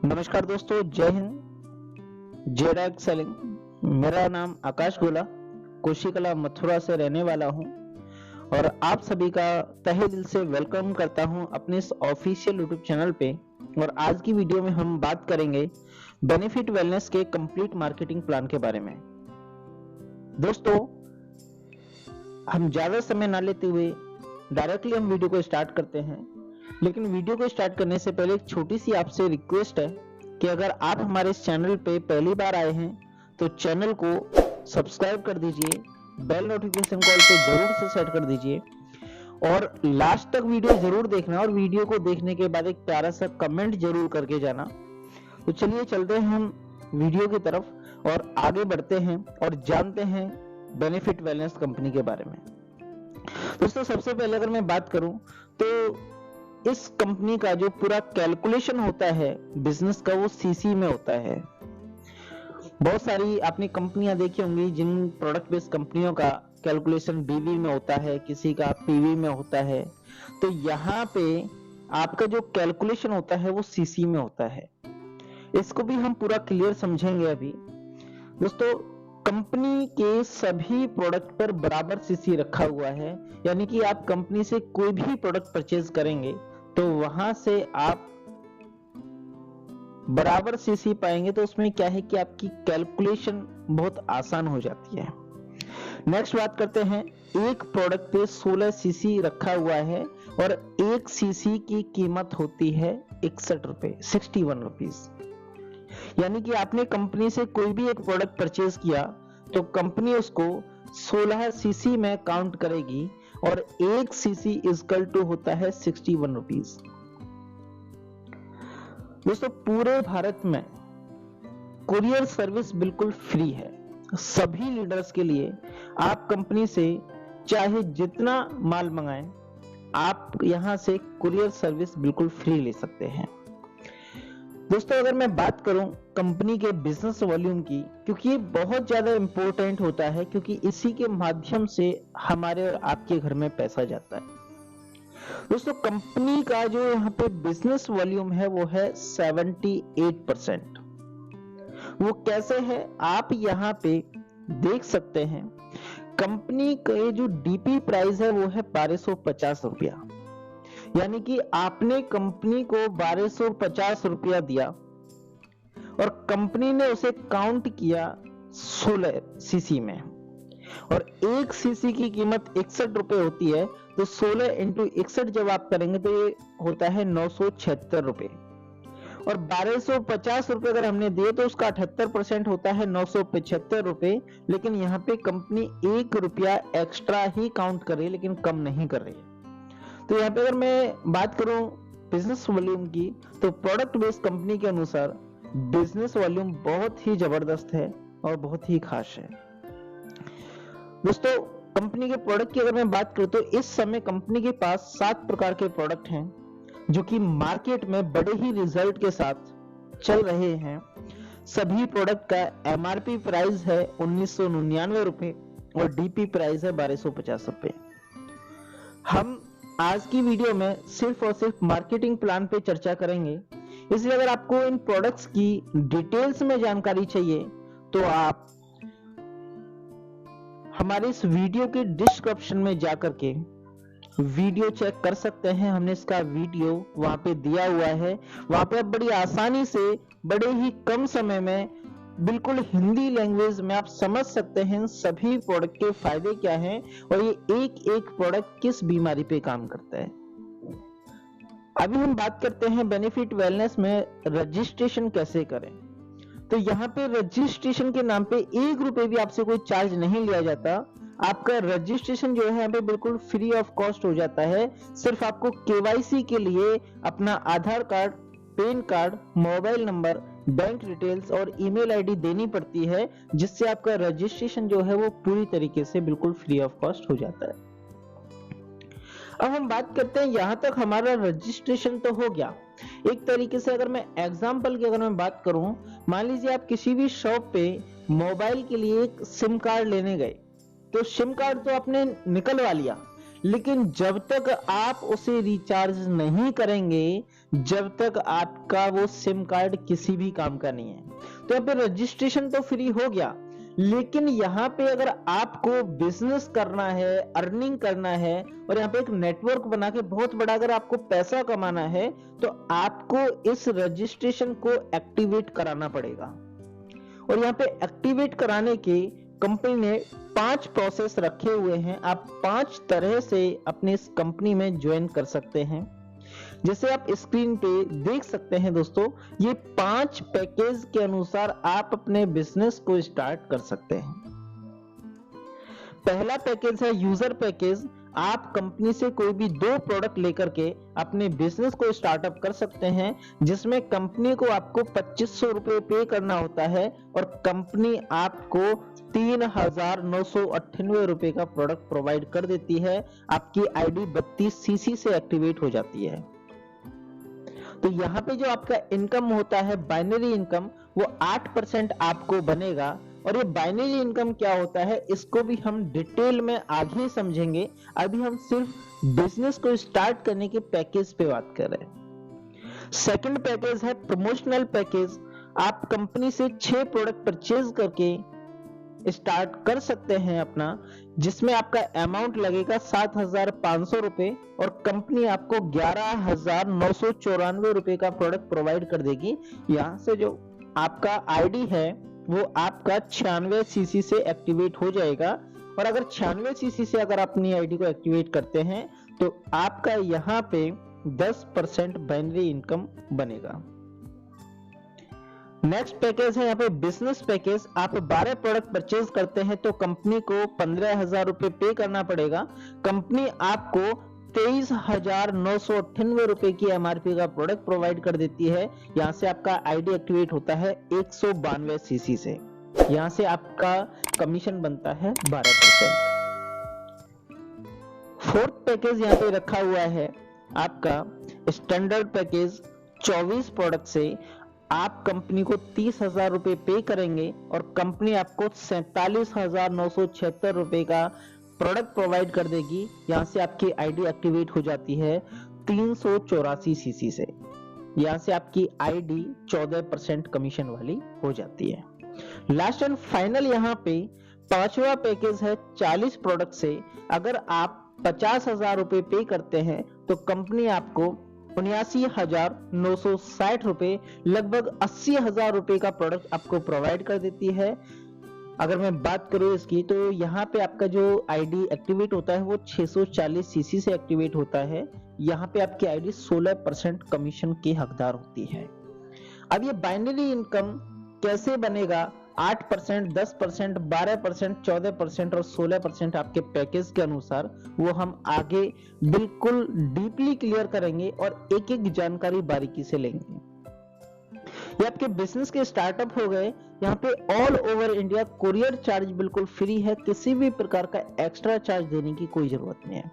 नमस्कार दोस्तों, जय हिंद। Z selling. मेरा नाम आकाश गोला कोशिकला मथुरा से रहने वाला हूं और आप सभी का तहे दिल से वेलकम करता हूं अपने इस ऑफिशियल यूट्यूब चैनल पे। और आज की वीडियो में हम बात करेंगे बेनिफिट वेलनेस के कंप्लीट मार्केटिंग प्लान के बारे में। दोस्तों, हम ज्यादा समय ना लेते हुए डायरेक्टली हम वीडियो को स्टार्ट करते हैं। लेकिन वीडियो को स्टार्ट करने से पहले एक छोटी सी आपसे रिक्वेस्ट है कि अगर आप हमारे इस चैनल पे पहली बार आए हैं तो चैनल को सब्सक्राइब कर दीजिए, बेल नोटिफिकेशन कॉल पे जरूर से सेट कर दीजिए और लास्ट तक वीडियो जरूर देखना और वीडियो को देखने के बाद एक प्यारा सा कमेंट जरूर करके जाना। तो चलिए चलते हैं हम वीडियो की तरफ और आगे बढ़ते हैं और जानते हैं बेनिफिट वेलनेस कंपनी के बारे में। दोस्तों, सबसे पहले अगर मैं बात करूं तो इस कंपनी का जो पूरा कैलकुलेशन होता है बिजनेस का, वो सीसी में होता है। बहुत सारी आपने कंपनियां देखी होंगी जिन प्रोडक्ट बेस्ड कंपनियों का कैलकुलेशन बीवी में होता है, किसी का पीवी में होता है। तो यहाँ पे आपका जो कैलकुलेशन होता है वो सीसी में होता है। इसको भी हम पूरा क्लियर समझेंगे अभी। दोस्तों, कंपनी के सभी प्रोडक्ट पर बराबर सीसी रखा हुआ है, यानी कि आप कंपनी से कोई भी प्रोडक्ट परचेज करेंगे तो वहां से आप बराबर सीसी पाएंगे। तो उसमें क्या है कि आपकी कैलकुलेशन बहुत आसान हो जाती है। नेक्स्ट बात करते हैं, एक प्रोडक्ट पे 16 सीसी रखा हुआ है और एक सीसी की कीमत होती है 61 रुपए, 61 रुपीज। यानी कि आपने कंपनी से कोई भी एक प्रोडक्ट परचेज किया तो कंपनी उसको 16 सीसी में काउंट करेगी और एक सीसी इक्वल टू होता है 61 रुपीज। दोस्तों, पूरे भारत में कुरियर सर्विस बिल्कुल फ्री है सभी लीडर्स के लिए। आप कंपनी से चाहे जितना माल मंगाएं, आप यहां से कुरियर सर्विस बिल्कुल फ्री ले सकते हैं। दोस्तों, अगर मैं बात करूं कंपनी के बिजनेस वॉल्यूम की, क्योंकि ये बहुत ज्यादा इंपॉर्टेंट होता है, क्योंकि इसी के माध्यम से हमारे और आपके घर में पैसा जाता है। दोस्तों, कंपनी का जो यहाँ पे बिजनेस वॉल्यूम है वो है 78%। वो कैसे है आप यहाँ पे देख सकते हैं। कंपनी के जो डीपी प्राइस है वो है 1250 रुपया। यानी कि आपने कंपनी को 1250 रुपया दिया और कंपनी ने उसे काउंट किया 16 सीसी में, और एक सीसी की कीमत 61 रुपए होती है। तो 16 इंटू 61 जब आप करेंगे तो ये होता है 976 रुपए। और 1250 रुपए अगर हमने दिए तो उसका 78% होता है 975 रुपए। लेकिन यहाँ पे कंपनी 1 रुपया एक्स्ट्रा ही काउंट कर रही है, लेकिन कम नहीं कर रही है। तो यहाँ पे अगर मैं बात करूं बिजनेस वॉल्यूम की, तो प्रोडक्ट बेस्ड कंपनी के अनुसार बिजनेस वॉल्यूम बहुत ही जबरदस्त है और बहुत ही खास है। दोस्तों, कंपनी के प्रोडक्ट की अगर मैं बात करूं तो इस समय कंपनी के पास 7 प्रकार के प्रोडक्ट हैं जो कि मार्केट में बड़े ही रिजल्ट के साथ चल रहे हैं। सभी प्रोडक्ट का एमआरपी प्राइस है 1999 रुपए और डीपी प्राइस है 1250 रुपए। हम आज की वीडियो में सिर्फ और सिर्फ मार्केटिंग प्लान पे चर्चा करेंगे, इसलिए अगर आपको इन प्रोडक्ट्स की डिटेल्स में जानकारी चाहिए तो आप हमारे इस वीडियो के डिस्क्रिप्शन में जाकर के वीडियो चेक कर सकते हैं। हमने इसका वीडियो वहां पे दिया हुआ है। वहां पे आप बड़ी आसानी से बड़े ही कम समय में बिल्कुल हिंदी लैंग्वेज में आप समझ सकते हैं सभी प्रोडक्ट के फायदे क्या हैं और ये एक एक प्रोडक्ट किस बीमारी पे काम करता है। अभी हम बात करते हैं बेनिफिट वेलनेस में रजिस्ट्रेशन कैसे करें। तो यहाँ पे रजिस्ट्रेशन के नाम पे 1 रुपए भी आपसे कोई चार्ज नहीं लिया जाता। आपका रजिस्ट्रेशन जो है यहाँ पे बिल्कुल फ्री ऑफ कॉस्ट हो जाता है। सिर्फ आपको केवाईसी के लिए अपना Aadhaar card, PAN card, mobile number, bank details और ईमेल आईडी देनी पड़ती है, जिससे आपका रजिस्ट्रेशन जो है वो पूरी तरीके से बिल्कुल फ्री ऑफ कॉस्ट हो जाता है। अब हम बात करते हैं, यहां तक हमारा रजिस्ट्रेशन तो हो गया। एक तरीके से अगर मैं एग्जांपल की अगर मैं बात करूं, मान लीजिए आप किसी भी शॉप पे मोबाइल के लिए एक सिम कार्ड लेने गए, तो सिम कार्ड तो आपने निकलवा लिया, लेकिन जब तक आप उसे रिचार्ज नहीं करेंगे जब तक आपका वो सिम कार्ड किसी भी काम का नहीं है। तो यहाँ पे रजिस्ट्रेशन तो फ्री हो गया, लेकिन यहाँ पे अगर आपको बिजनेस करना है, अर्निंग करना है और यहाँ पे एक नेटवर्क बना के बहुत बड़ा अगर आपको पैसा कमाना है, तो आपको इस रजिस्ट्रेशन को एक्टिवेट कराना पड़ेगा। और यहाँ पे एक्टिवेट कराने के कंपनी ने 5 प्रोसेस रखे हुए हैं। आप 5 तरह से अपनी इस कंपनी में ज्वाइन कर सकते हैं। जैसे आप स्क्रीन पे देख सकते हैं दोस्तों, ये 5 पैकेज के अनुसार आप अपने बिजनेस को स्टार्ट कर सकते हैं। पहला पैकेज है यूजर पैकेज। आप कंपनी से कोई भी 2 प्रोडक्ट लेकर के अपने बिजनेस को स्टार्टअप कर सकते हैं, जिसमें कंपनी को आपको 2500 रुपए पे करना होता है और कंपनी आपको 3998 रुपए का प्रोडक्ट प्रोवाइड कर देती है। आपकी आईडी 32 सीसी से एक्टिवेट हो जाती है। तो यहाँ पे जो आपका इनकम होता है बाइनरी इनकम, वो 8% आपको बनेगा। और ये बाइनरी इनकम क्या होता है, इसको भी हम डिटेल में आगे समझेंगे। अभी हम सिर्फ बिजनेस को स्टार्ट करने के पैकेज पे बात कर रहे हैं। सेकंड पैकेज है प्रमोशनल पैकेज। आप कंपनी से 6 प्रोडक्ट परचेज करके स्टार्ट कर सकते हैं अपना, जिसमें आपका अमाउंट लगेगा 7,500 रुपए और कंपनी आपको 11,994 रुपए का प्रोडक्ट प्रोवाइड कर देगी। यहां से जो आपका आईडी है वो आपका 96 सीसी से एक्टिवेट हो जाएगा। और अगर 96 सीसी से अगर अपनी आईडी को एक्टिवेट करते हैं तो आपका यहाँ पे 10% बाइनरी इनकम बनेगा। नेक्स्ट पैकेज है यहाँ पे बिजनेस पैकेज। आप 12 प्रोडक्ट परचेज करते हैं तो कंपनी को 15,000 रुपए पे करना पड़ेगा। कंपनी आपको 23,998 रुपए की एमआरपी का प्रोडक्ट प्रोवाइड कर देती है। यहाँ से आपका आईडी एक्टिवेट होता है 192 सीसी से। यहाँ से आपका कमीशन बनता है 12%। फोर्थ पैकेज यहाँ पे रखा हुआ है आपका स्टैंडर्ड पैकेज। 24 प्रोडक्ट से आप कंपनी को 30,000 रुपए पे करेंगे और कंपनी आपको 47,976 रुपए का प्रोडक्ट प्रोवाइड कर देगी। यहां से आपकी आईडी एक्टिवेट हो जाती है 384 सीसी से। यहां से आपकी आईडी 14% कमीशन वाली हो जाती है। लास्ट एंड फाइनल यहाँ पे 5वां पैकेज है 40 प्रोडक्ट से अगर आप 50,000 रुपए पे करते हैं तो कंपनी आपको 79,960 रुपए, लगभग 80,000 रुपए का प्रोडक्ट आपको प्रोवाइड कर देती है। अगर मैं बात करूं इसकी, तो यहाँ पे आपका जो आईडी एक्टिवेट होता है वो 640 सीसी से एक्टिवेट होता है। यहाँ पे आपकी आईडी 16% कमीशन की हकदार होती है। अब ये बाइनरी इनकम कैसे बनेगा, 8%, 10%, 12%, 14% और 16% आपके पैकेज के अनुसार, वो हम आगे बिल्कुल डीपली क्लियर करेंगे और एक एक जानकारी बारीकी से लेंगे। ये आपके बिजनेस के स्टार्टअप हो गए। यहाँ पे all over India courier charge बिल्कुल फ्री है, किसी भी प्रकार का एक्स्ट्रा चार्ज देने की कोई जरूरत नहीं है।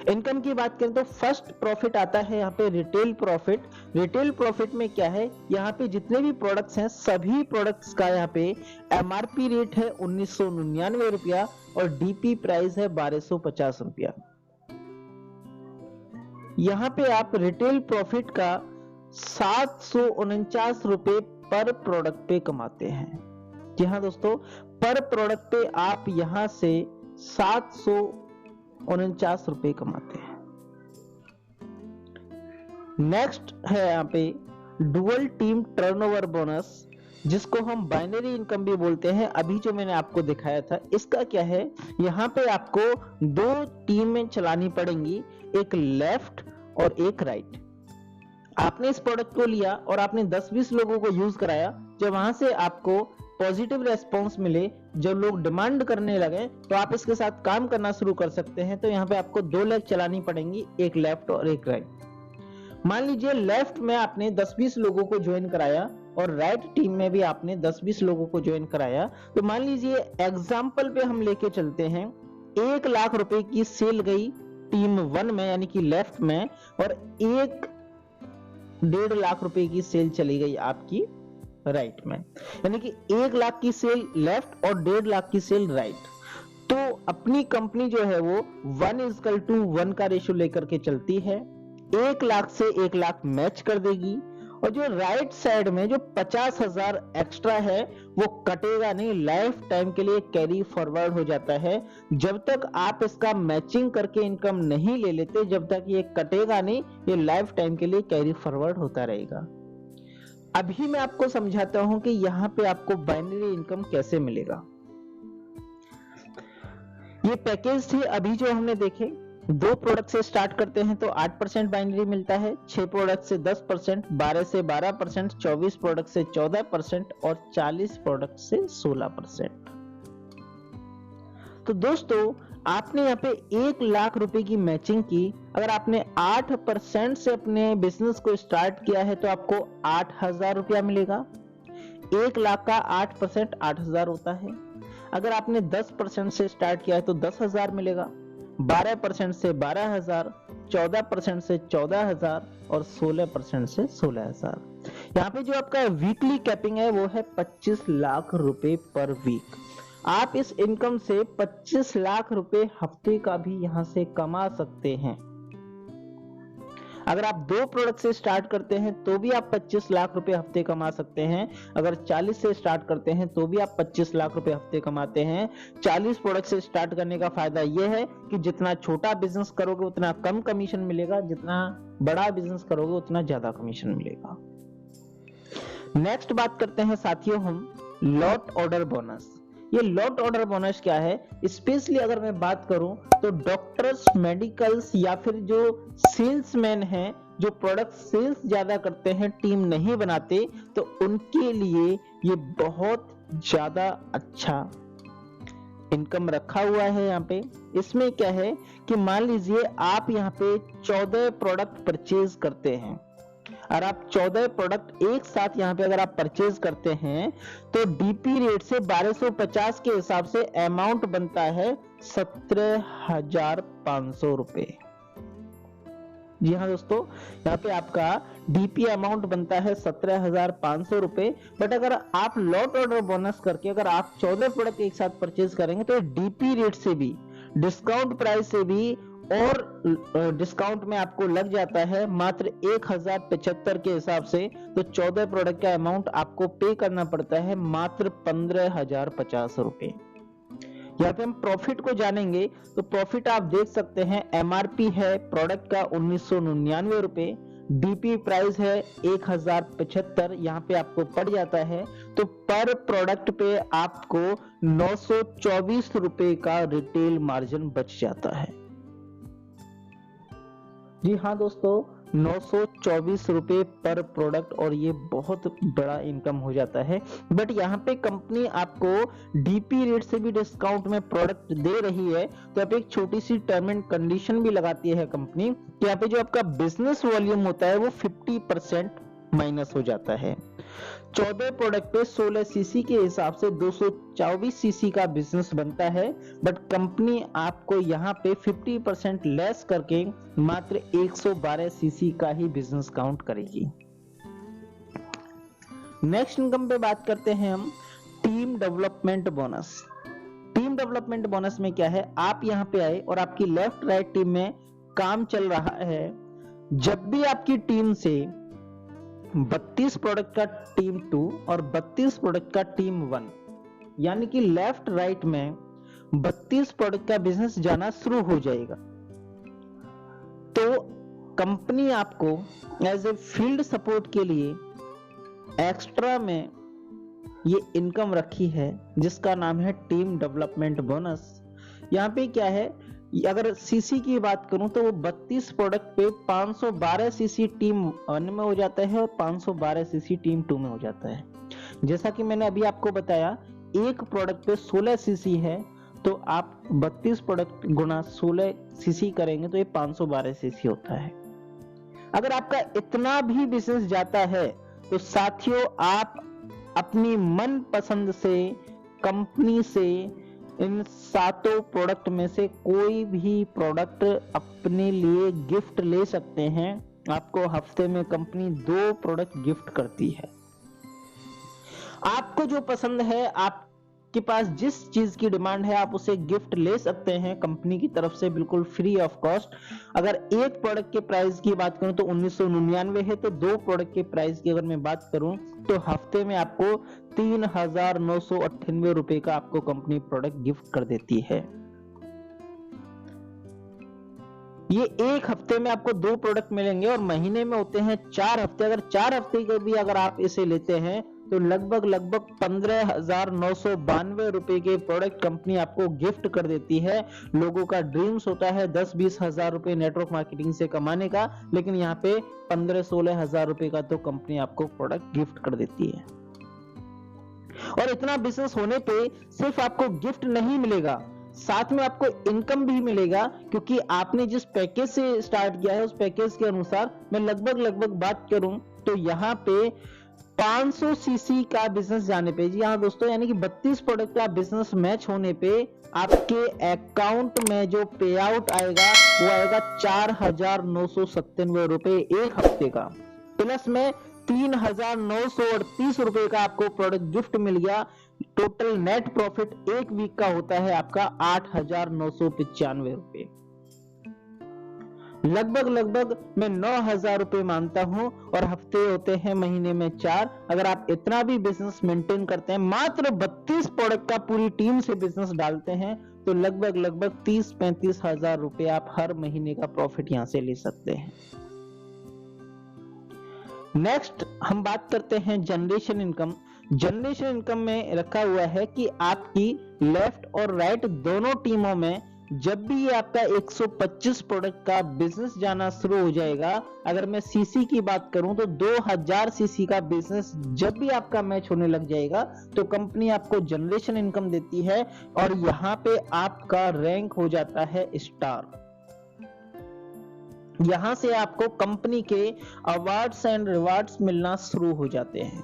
इनकम की बात करें तो फर्स्ट प्रॉफिट आता है यहाँ पे रिटेल प्रॉफिट। रिटेल प्रॉफिट में क्या है, यहाँ पे जितने भी प्रोडक्ट्स हैं सभी प्रोडक्ट्स का यहाँ पे एमआरपी रेट है 1999 रुपया और डीपी प्राइस है 1250 रुपया। यहाँ पे आप रिटेल प्रॉफिट का 749 रुपए पर प्रोडक्ट पे कमाते हैं। जी हाँ दोस्तों, पर प्रोडक्ट पे आप यहां से 749 रुपए कमाते हैं। नेक्स्ट है यहाँ पे डुअल टीम टर्नओवर बोनस, जिसको हम बाइनरी इनकम भी बोलते हैं। अभी जो मैंने आपको दिखाया था, इसका क्या है, यहाँ पे आपको 2 टीम में चलानी पड़ेंगी, एक लेफ्ट और एक राइट। आपने इस प्रोडक्ट को लिया और आपने 10-20 लोगों को यूज कराया। जब वहां से आपको पॉजिटिव रेस्पॉन्स मिले, जब लोग डिमांड करने लगे, तो आप इसके साथ काम करना शुरू कर सकते हैं। तो यहाँ पे आपको 2 लेग चलानी पड़ेंगी, एक लेफ्ट और एक राइट। मान लीजिए लेफ्ट में आपने 10-20 लोगों को ज्वाइन कराया और राइट टीम में भी आपने 10-20 लोगों को ज्वाइन कराया। तो मान लीजिए एग्जाम्पल पे हम लेके चलते हैं, 1 लाख रुपए की सेल गई टीम 1 में यानी कि लेफ्ट में, और 1.5 लाख रुपए की सेल चली गई आपकी राइट में, यानी कि 1 लाख की सेल लेफ्ट और 1.5 लाख की सेल राइट। तो अपनी कंपनी जो है वो 1:1 का रेशियो लेकर के चलती है। 1 लाख से 1 लाख मैच कर देगी, और जो राइट साइड में जो 50,000 एक्स्ट्रा है वो कटेगा नहीं, लाइफ टाइम के लिए कैरी फॉरवर्ड हो जाता है। जब तक आप इसका मैचिंग करके इनकम नहीं ले लेते, जब तक ये कटेगा नहीं, ये लाइफ टाइम के लिए कैरी फॉरवर्ड होता रहेगा। अभी मैं आपको समझाता हूं कि यहाँ पे आपको बाइनरी इनकम कैसे मिलेगा। ये पैकेज थे अभी जो हमने देखे, 2 प्रोडक्ट से स्टार्ट करते हैं तो 8% बाइनरी मिलता है, 6 प्रोडक्ट से 10%, 12 से 12%, 24 प्रोडक्ट से 14% और 40 प्रोडक्ट से 16%। तो दोस्तों आपने यहाँ पे 1 लाख रुपए की मैचिंग की, अगर आपने 8% से अपने बिजनेस को स्टार्ट किया है तो आपको 8,000 रुपया मिलेगा। 1 लाख का 8% 8,000 होता है। अगर आपने 10% से स्टार्ट किया है तो 10,000 मिलेगा, 12% से 12,000, 14% से 14,000 और 16% से 16,000। यहाँ पे जो आपका वीकली कैपिंग है वो है 25 लाख रुपए पर वीक। आप इस इनकम से 25 लाख रुपए हफ्ते का भी यहाँ से कमा सकते हैं। अगर आप 2 प्रोडक्ट से स्टार्ट करते हैं तो भी आप 25 लाख रुपए हफ्ते कमा सकते हैं। अगर 40 से स्टार्ट करते हैं तो भी आप 25 लाख रुपए हफ्ते कमाते हैं। 40 प्रोडक्ट से स्टार्ट करने का फायदा यह है कि जितना छोटा बिजनेस करोगे उतना कम कमीशन मिलेगा, जितना बड़ा बिजनेस करोगे उतना ज्यादा कमीशन मिलेगा। नेक्स्ट बात करते हैं साथियों हम लॉट ऑर्डर बोनस। ये लॉट ऑर्डर बोनस क्या है? स्पेशली अगर मैं बात करूं तो डॉक्टर्स, मेडिकल्स या फिर जो सेल्समैन हैं, जो प्रोडक्ट सेल्स ज्यादा करते हैं, टीम नहीं बनाते, तो उनके लिए ये बहुत ज्यादा अच्छा इनकम रखा हुआ है। यहाँ पे इसमें क्या है कि मान लीजिए आप यहाँ पे 14 प्रोडक्ट परचेज करते हैं और आप 14 प्रोडक्ट एक साथ यहाँ पे अगर आप परचेज करते हैं तो डीपी रेट से 1250 के हिसाब से अमाउंट बनता है 17,500 रुपए। जी हाँ दोस्तों, यहाँ पे आपका डीपी अमाउंट बनता है 17,500 रुपए। बट अगर आप लॉट ऑर्डर बोनस करके अगर आप 14 प्रोडक्ट एक साथ परचेज करेंगे तो डीपी रेट से भी, डिस्काउंट प्राइस से भी और डिस्काउंट में आपको लग जाता है मात्र 1,075 के हिसाब से। तो 14 प्रोडक्ट का अमाउंट आपको पे करना पड़ता है मात्र 15,050 रुपए। यहाँ पे हम प्रॉफिट को जानेंगे तो प्रॉफिट आप देख सकते हैं, एमआरपी है प्रोडक्ट का 1999 रुपए, डीपी प्राइस है 1,075, यहाँ पे आपको पड़ जाता है। तो पर प्रोडक्ट पे आपको 924 रुपए का रिटेल मार्जिन बच जाता है। जी हाँ दोस्तों, 924 रुपए पर प्रोडक्ट, और ये बहुत बड़ा इनकम हो जाता है। बट यहाँ पे कंपनी आपको डीपी रेट से भी डिस्काउंट में प्रोडक्ट दे रही है, तो यहाँ पे एक छोटी सी टर्म एंड कंडीशन भी लगाती है कंपनी कि यहाँ पे जो आपका बिजनेस वॉल्यूम होता है वो 50% माइनस हो जाता है। 14 प्रोडक्ट पे 16 सीसी के हिसाब से 224 सीसी का बिजनेस बनता है, बट कंपनी आपको यहाँ पे 50% लेस करके मात्र 112 सीसी का ही बिजनेस काउंट करेगी। नेक्स्ट इनकम पे बात करते हैं हम team development bonus. Team development bonus में क्या है, आप यहाँ पे आए और आपकी लेफ्ट राइट टीम में काम चल रहा है। जब भी आपकी टीम से 32 प्रोडक्ट का टीम 2 और 32 प्रोडक्ट का टीम 1, यानी कि लेफ्ट राइट में 32 प्रोडक्ट का बिजनेस जाना शुरू हो जाएगा, तो कंपनी आपको एज ए फील्ड सपोर्ट के लिए एक्स्ट्रा में ये इनकम रखी है जिसका नाम है टीम डेवलपमेंट बोनस। यहाँ पे क्या है, अगर सीसी की बात करूं तो वो 32 प्रोडक्ट पे 512 सीसी टीम 1 में हो जाता है और 512 सीसी टीम 2 में हो जाता है। जैसा कि मैंने अभी आपको बताया, एक प्रोडक्ट पे 16 सीसी है, तो आप 32 प्रोडक्ट गुना 16 सीसी करेंगे तो ये 512 सीसी होता है। अगर आपका इतना भी बिजनेस जाता है तो साथियों आप अपनी मन पसंद से कंपनी से इन 7 प्रोडक्ट में से कोई भी प्रोडक्ट अपने लिए गिफ्ट ले सकते हैं। आपको हफ्ते में कंपनी 2 प्रोडक्ट गिफ्ट करती है। आपको जो पसंद है आप के पास जिस चीज की डिमांड है आप उसे गिफ्ट ले सकते हैं कंपनी की तरफ से बिल्कुल फ्री ऑफ कॉस्ट। अगर एक प्रोडक्ट के प्राइस की बात करूं तो 1999 है, तो दो प्रोडक्ट के प्राइस की अगर मैं बात करूं तो हफ्ते में आपको 3,998 रुपए का आपको कंपनी प्रोडक्ट गिफ्ट कर देती है। ये एक हफ्ते में आपको दो प्रोडक्ट मिलेंगे और महीने में होते हैं 4 हफ्ते। अगर 4 हफ्ते के भी अगर आप इसे लेते हैं तो लगभग 15,992 रुपए के प्रोडक्ट कंपनी आपको गिफ्ट कर देती है। लोगों का ड्रीम्स होता है 10-20 हजार रुपए नेटवर्क मार्केटिंग से कमाने का, लेकिन यहाँ पे 15-16 हजार रुपए का तो कंपनी आपको प्रोडक्ट गिफ्ट कर देती है। और इतना बिजनेस होने पे सिर्फ आपको गिफ्ट नहीं मिलेगा, साथ में आपको इनकम भी मिलेगा, क्योंकि आपने जिस पैकेज से स्टार्ट किया है उस पैकेज के अनुसार मैं लगभग बात करूं तो यहाँ पे 500 सीसी का बिजनेस जाने पे, जी हाँ दोस्तों, यानी कि 32 प्रोडक्ट का बिजनेस मैच होने पे आपके अकाउंट में जो पे आउट आएगा वो आएगा 4,997 रुपए एक हफ्ते का, प्लस में 3,938 रुपए का आपको प्रोडक्ट गिफ्ट मिल गया। टोटल नेट प्रॉफिट एक वीक का होता है आपका 8,995 रुपए। लगभग मैं 9,000 रुपए मानता हूं और हफ्ते होते हैं महीने में 4। अगर आप इतना भी बिजनेस मेंटेन करते हैं, मात्र 32 प्रोडक्ट का पूरी टीम से बिजनेस डालते हैं, तो लगभग 30-35 हजार रुपए आप हर महीने का प्रॉफिट यहां से ले सकते हैं। नेक्स्ट हम बात करते हैं जनरेशन इनकम। जनरेशन इनकम में रखा हुआ है कि आपकी लेफ्ट और राइट दोनों टीमों में जब भी ये आपका 125 प्रोडक्ट का बिजनेस जाना शुरू हो जाएगा, अगर मैं सीसी की बात करूं तो 2000 सीसी का बिजनेस जब भी आपका मैच होने लग जाएगा तो कंपनी आपको जनरेशन इनकम देती है और यहां पे आपका रैंक हो जाता है स्टार। यहां से आपको कंपनी के अवार्ड्स एंड रिवार्ड्स मिलना शुरू हो जाते हैं।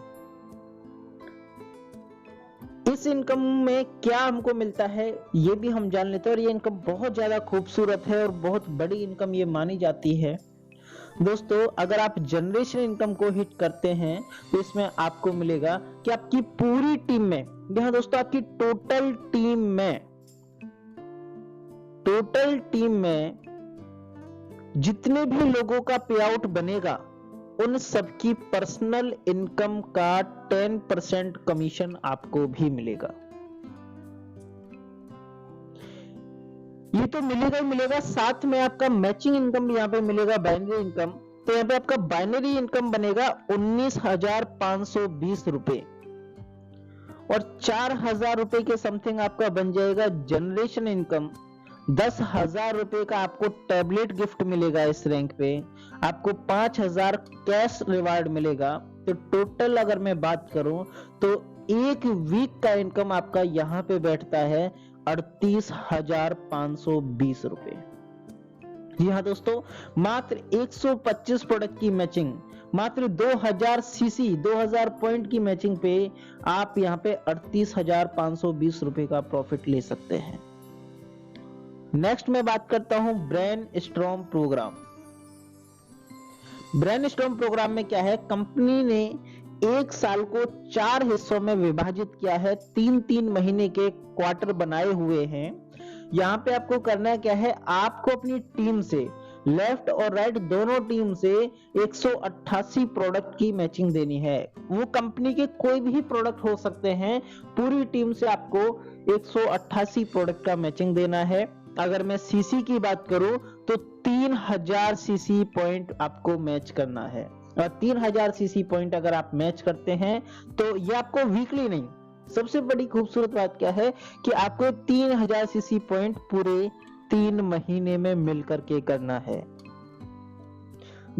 इस इनकम में क्या हमको मिलता है ये भी हम जान लेते हैं, और ये इनकम बहुत ज्यादा खूबसूरत है और बहुत बड़ी इनकम ये मानी जाती है। दोस्तों, अगर आप जनरेशन इनकम को हिट करते हैं तो इसमें आपको मिलेगा कि आपकी पूरी टीम में, यहां दोस्तों आपकी टोटल टीम में जितने भी लोगों का पे आउट बनेगा उन सबकी पर्सनल इनकम का 10% कमीशन आपको भी मिलेगा। ये तो मिलेगा ही मिलेगा, साथ में आपका मैचिंग इनकम भी यहां पे मिलेगा, बाइनरी इनकम। तो यहां पे आपका बाइनरी इनकम बनेगा 19,520 रुपए और 4,000 रुपए के समथिंग आपका बन जाएगा जनरेशन इनकम। 10,000 रुपए का आपको टैबलेट गिफ्ट मिलेगा इस रैंक पे, आपको 5,000 कैश रिवार्ड मिलेगा। तो टोटल अगर मैं बात करूं तो एक वीक का इनकम आपका यहां पे बैठता है 38,520 रुपए। जी हाँ दोस्तों, मात्र 125 प्रोडक्ट की मैचिंग, मात्र 2000 सीसी 2000 पॉइंट की मैचिंग पे आप यहां पे 38,520 रुपए का प्रॉफिट ले सकते हैं। नेक्स्ट मैं बात करता हूं brainstorm program. Brainstorm program में क्या है, कंपनी ने एक साल को 4 हिस्सों में विभाजित किया है, 3-3 महीने के क्वार्टर बनाए हुए हैं। यहां पे आपको करना क्या है, आपको अपनी टीम से, लेफ्ट और राइट दोनों टीम से 188 प्रोडक्ट की मैचिंग देनी है। वो कंपनी के कोई भी प्रोडक्ट हो सकते हैं, पूरी टीम से आपको 188 प्रोडक्ट का मैचिंग देना है। अगर मैं सीसी की बात करूं तो 3000 सीसी पॉइंट आपको मैच करना है, और 3000 सीसी पॉइंट अगर आप मैच करते हैं तो ये आपको वीकली नहीं, सबसे बड़ी खूबसूरत बात क्या है कि आपको 3000 सीसी पॉइंट पूरे 3 महीने में मिलकर के करना है।